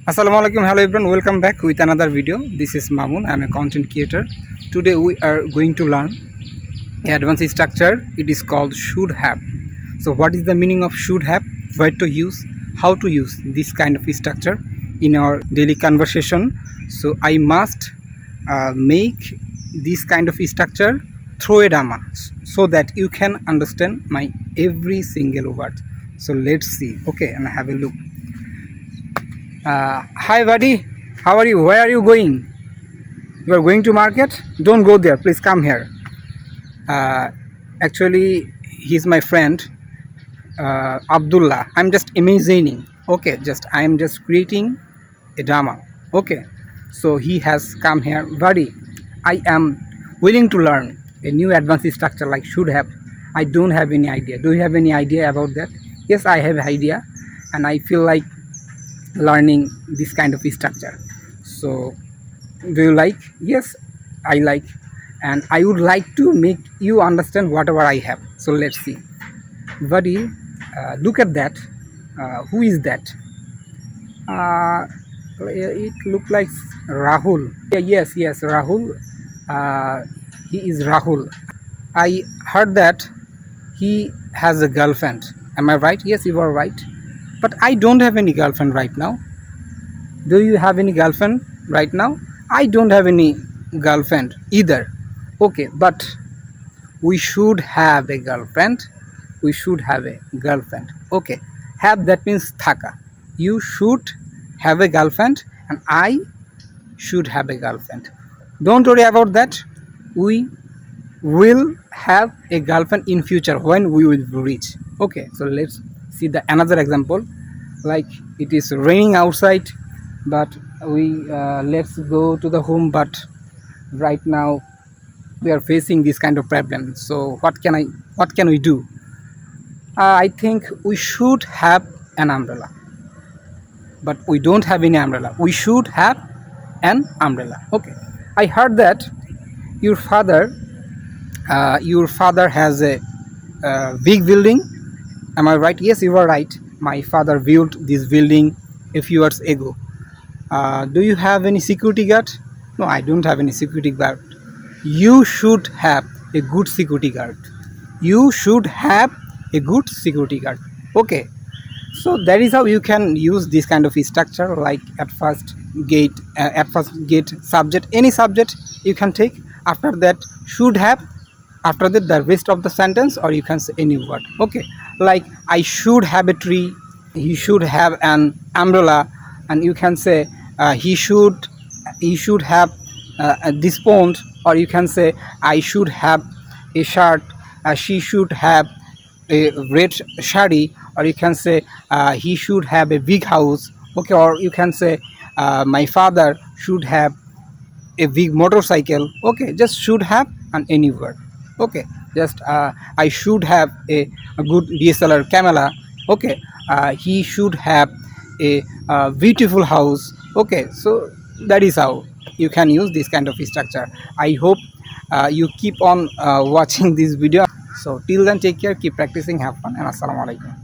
Assalamualaikum, hello everyone, welcome back with another video. This is Mamun. I am a content creator. Today we are going to learn advanced structure. It is called should have. So what is the meaning of should have, where to use, how to use this kind of structure in our daily conversation. So I must make this kind of structure through a drama so that you can understand my every single word. So let's see, okay, and have a look. Hi buddy, how are you? Where are you going? You are going to market? Don't go there, please come here. Actually he's my friend, Abdullah. I'm just imagining, okay, I am just creating a drama, okay. So he has come here. Buddy, I am willing to learn a new advanced structure like should have. I don't have any idea. Do you have any idea about that? Yes, I have idea, and I feel like learning this kind of structure. So do you like? Yes, I like, and I would like to make you understand whatever I have. So let's see. Buddy, look at that. Who is that? It look like Rahul. Yes, Rahul. He is Rahul. I heard that he has a girlfriend. Am I right? Yes, you are right. But I don't have any girlfriend right now. Do you have any girlfriend right now? I don't have any girlfriend either. Okay, but we should have a girlfriend. We should have a girlfriend. Okay, have, that means thaka. You should have a girlfriend and I should have a girlfriend. Don't worry about that. We will have a girlfriend in future when we will reach. Okay, so let's see the another example. Like it is raining outside, but we let's go to the home, but right now we are facing this kind of problem. So what can we do? I think we should have an umbrella, but we don't have any umbrella. We should have an umbrella. Okay, I heard that your father has a big building. Am I right? Yes, you are right. My father built this building a few years ago. Do you have any security guard? No, I don't have any security guard. You should have a good security guard. You should have a good security guard. Okay, so that is how you can use this kind of structure, like at first gate subject, any subject you can take. After that should have, after that the rest of the sentence, or you can say any word. Okay, like I should have a tree, he should have an umbrella, and you can say he should have this pond, or you can say I should have a shirt, she should have a red shari, or you can say he should have a big house. Okay, or you can say my father should have a big motorcycle. Okay, just should have and any word. Okay, just I should have a good DSLR camera. Okay, he should have a beautiful house. Okay, so that is how you can use this kind of structure. I hope you keep on watching this video. So till then, take care, keep practicing, have fun, and assalamu alaikum.